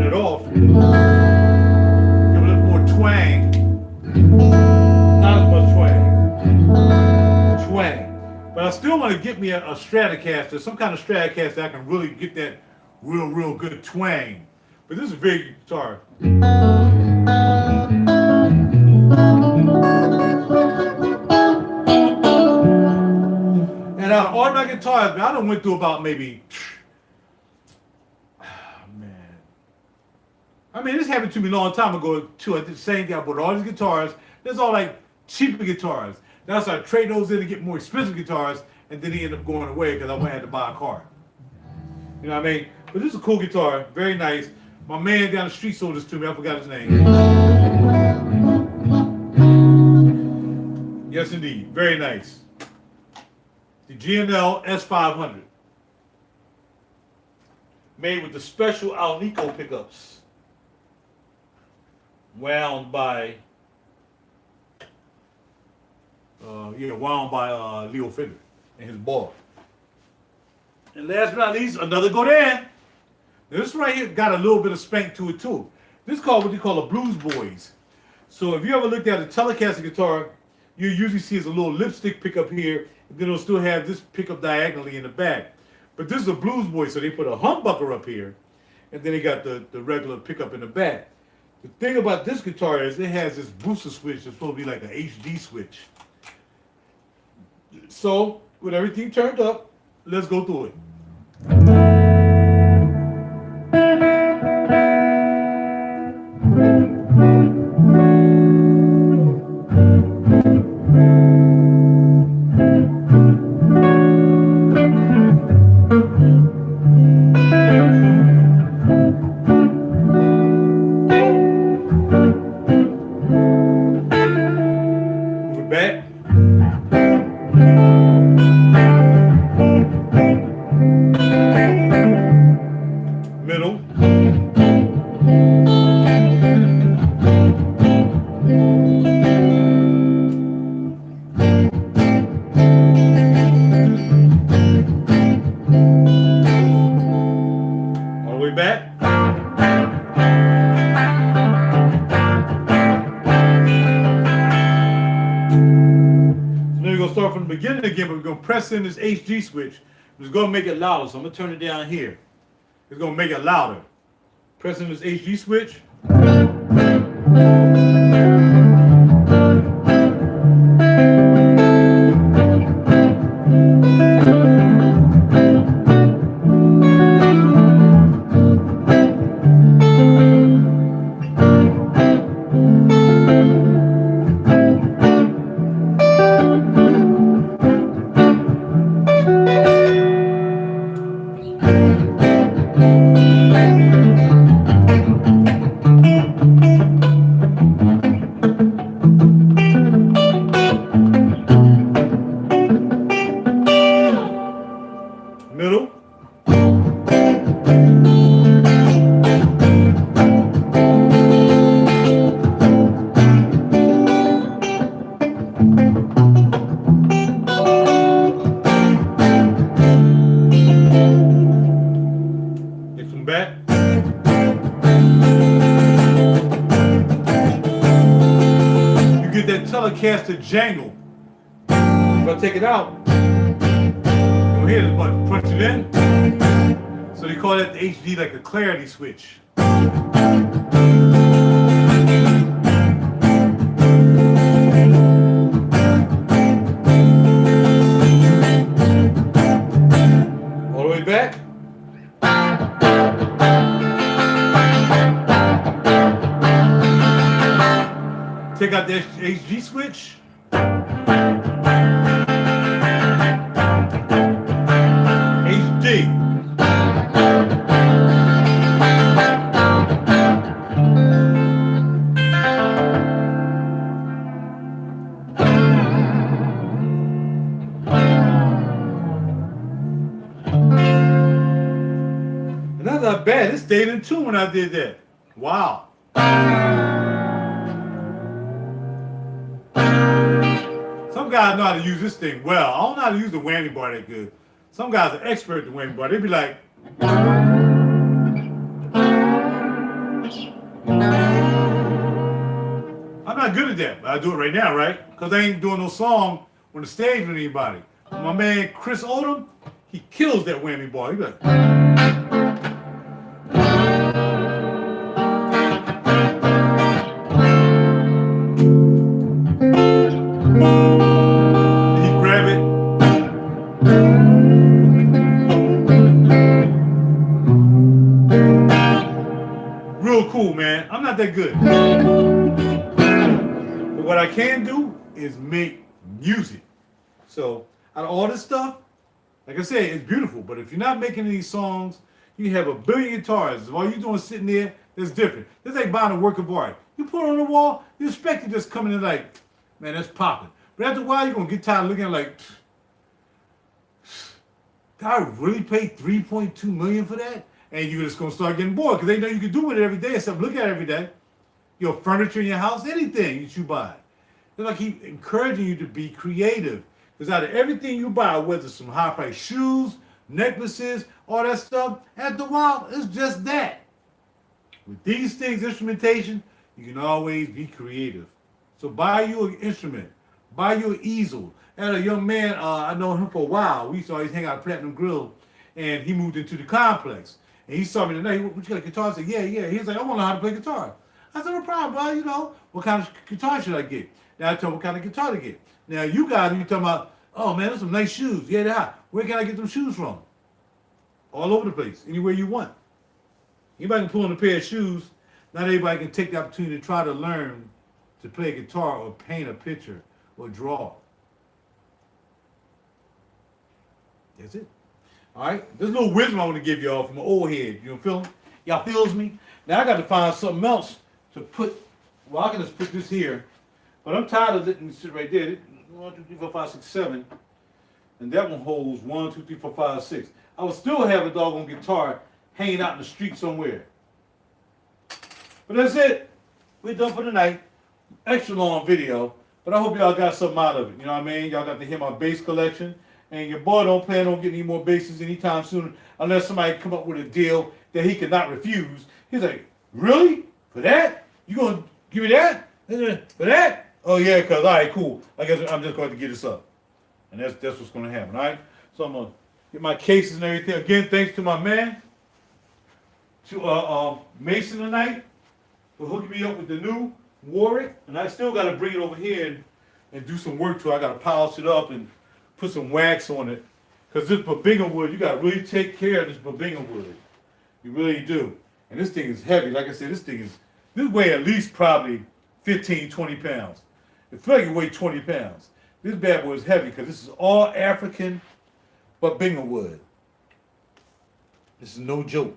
it off. Give it a little more twang. Not as much twang. But I still want to get me a Stratocaster, some kind of Stratocaster I can really get that real good twang. But this is a very good guitar. And out of all my guitars, I done went through about maybe, this happened to me a long time ago too. I did the same thing. I bought all these guitars. There's all like cheaper guitars. Now so I trade those in to get more expensive guitars, and then they end up going away because I had to buy a car. You know what I mean? But this is a cool guitar, very nice. My man down the street sold this to me. I forgot his name. Yes, indeed, very nice. The G&L S500, made with the special Alnico pickups, wound by Leo Fender and his ball. And last but not least, another Godin. Now this right here got a little bit of spank to it too. This is called what you call a Blues Boys. So if you ever looked at a Telecaster guitar, you usually see it's a little lipstick pickup here, and then it'll still have this pickup diagonally in the back. But this is a Blues Boy, so they put a humbucker up here, and then they got the regular pickup in the back. The thing about this guitar is it has this booster switch that's supposed to be like an HD switch. So with everything turned up, let's go through it. Start from the beginning again, but we're going to press in this HG switch. It's going to make it louder, so I'm going to turn it down here. It's going to make it louder. Pressing this HD switch. Middle. Get some back. You get that Telecaster jangle. If I take it out, you'll hear this button, punch it in. So they call that the HD, like a clarity switch. All the way back. Take out the HG switch. HD. And that's not bad. It stayed in tune when I did that. Wow. Some guys know how to use this thing well. I don't know how to use the whammy bar that good. Some guys are expert at the whammy bar. They be like, I'm not good at that, but I do it right now, right? Because I ain't doing no song on the stage with anybody. My man Chris Odom, he kills that whammy bar. He be like, real cool, man. I'm not that good. But what I can do is make music. So out of all this stuff, like I said, it's beautiful. But if you're not making any songs, you have a billion guitars. If all you're doing is sitting there, that's different. That's like buying a work of art. You put it on the wall, you expect it just coming in like, man, that's popping. But after a while, you're going to get tired of looking at it like, did I really pay $3.2 million for that? And you're just going to start getting bored because they know you can do it every day except look at it every day. Your furniture in your house, anything that you buy. They're like keep encouraging you to be creative. Because out of everything you buy, whether it's some high-priced shoes, necklaces, all that stuff, after a while, it's just that. With these things, instrumentation, you can always be creative. So buy you an instrument. Buy you an easel. And a young man, I know him for a while. We used to always hang out at Platinum Grill, and he moved into the complex. And he saw me tonight. What, you got a guitar? I said, yeah. He's like, I want to know how to play guitar. I said, no problem, bro. You know, what kind of guitar should I get? Now I told him what kind of guitar to get. Now you guys, you talking about, oh man, those some nice shoes. Yeah, they are. Where can I get them shoes from? All over the place, anywhere you want. Anybody can pull on a pair of shoes. Not everybody can take the opportunity to try to learn to play a guitar or paint a picture or draw. That's it. All right, there's a little wisdom I want to give y'all from an old head. You know, feel me? Y'all feels me? Now I got to find something else to put. Well, I can just put this here, but I'm tired of letting it sit right there. 1, 2, 3, 4, 5, 6, 7, and that one holds 1, 2, 3, 4, 5, 6. I would still have a doggone guitar hanging out in the street somewhere. But that's it. We're done for the night. Extra long video, but I hope y'all got something out of it. You know what I mean? Y'all got to hear my bass collection. And your boy don't plan on getting any more basses anytime soon unless somebody come up with a deal that he cannot refuse. He's like, really? For that? You gonna give me that? For that? Oh yeah, cause all right, cool. I guess I'm just going to get this up. And that's what's gonna happen, all right? So I'm gonna get my cases and everything. Again, thanks to my man. to Mason tonight for hooking me up with the new Warwick, and I still got to bring it over here and do some work to it. I got to polish it up and put some wax on it. Because this Babinga wood, you got to really take care of this Babinga wood. You really do. And this thing is heavy. Like I said, this weighs at least probably 15, 20 pounds. It feels like it weighs 20 pounds. This bad boy is heavy because this is all African Babinga wood. This is no joke.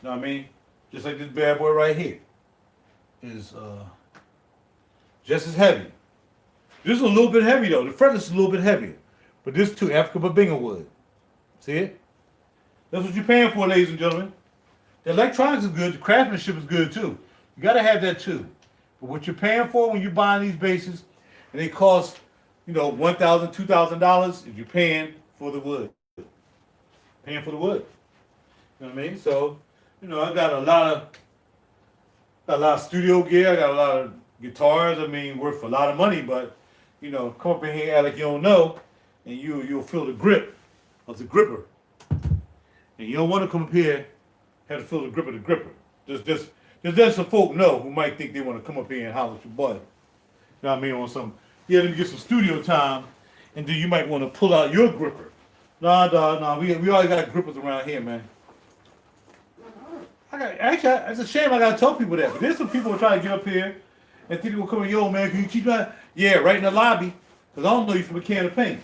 You know what I mean? Just like this bad boy right here is just as heavy. This is a little bit heavy though. The fretless is a little bit heavier. But this too, African Babinga wood. See it? That's what you're paying for, ladies and gentlemen. The electronics is good. The craftsmanship is good too. You got to have that too. But what you're paying for when you're buying these bases, and they cost, $1,000, $2,000, is you're paying for the wood. Paying for the wood. You know what I mean? So, I got a lot of studio gear. I got a lot of guitars. Worth a lot of money. But, come up in here, act like you don't know, and you'll feel the grip of the gripper. And you don't want to come up here have to feel the grip of the gripper. Just some folk know who might think they want to come up here and holler at your butt. You know what I mean? On some, let me get some studio time, and then you might want to pull out your gripper. Nah. We already got grippers around here, man. It's a shame I gotta tell people that. But there's some people who try to get up here and think they will come in, yo, man, can you keep that? Yeah, right in the lobby. Because I don't know you from a can of paint.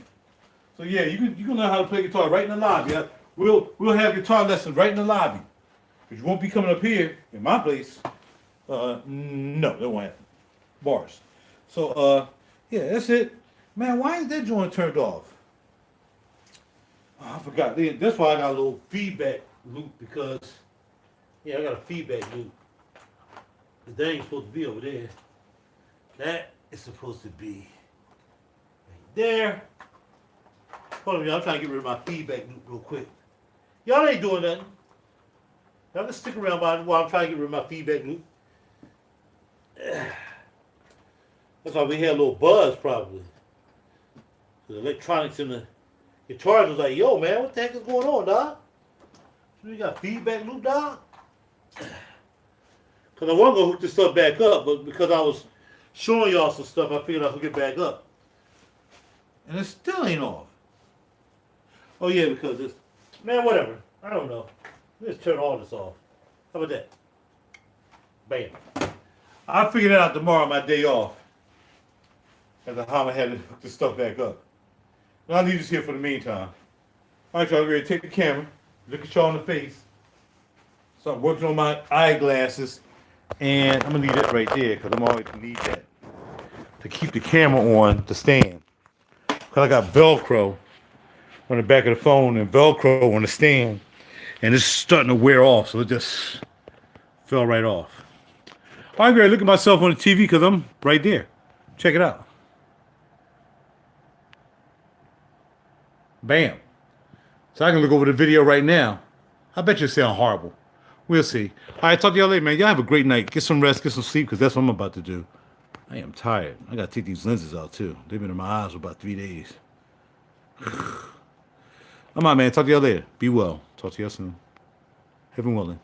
So yeah, you can learn how to play guitar right in the lobby. We'll have guitar lessons right in the lobby. But you won't be coming up here in my place. No, that won't happen. Bars. So yeah, that's it. Man, why is that joint turned off? Oh, I forgot. That's why I got a little feedback loop because I got a feedback loop. That ain't supposed to be over there. That is supposed to be right there. Hold on, y'all. I'm trying to get rid of my feedback loop real quick. Y'all ain't doing nothing. Y'all just stick around while I'm trying to get rid of my feedback loop. That's why we had a little buzz probably. The electronics in the guitar was like, yo man, what the heck is going on, dog? You got feedback loop, dog? Because I want to go hook this stuff back up, but because I was showing y'all some stuff, I figured I'd hook it back up. And it still ain't off. Oh yeah, because it's, man, whatever. I don't know. Let's turn all this off. How about that? Bam. I'll figure that out tomorrow, my day off. After Hama had to hook this stuff back up. Now I'll leave this here for the meantime. All right, y'all, ready to take the camera, look at y'all in the face. Start working on my eyeglasses. And I'm going to leave that right there because I'm always going to need that to keep the camera on the stand. Because I got Velcro on the back of the phone and Velcro on the stand. And it's starting to wear off, so it just fell right off. All right, great. Look at myself on the TV because I'm right there. Check it out. Bam. So I can look over the video right now. I bet you sound horrible. We'll see. All right, talk to y'all later, man. Y'all have a great night. Get some rest, get some sleep, because that's what I'm about to do. I am tired. I got to take these lenses out, too. They've been in my eyes for about 3 days. I'm out, man. Talk to y'all later. Be well. Talk to y'all soon. Heaven willing.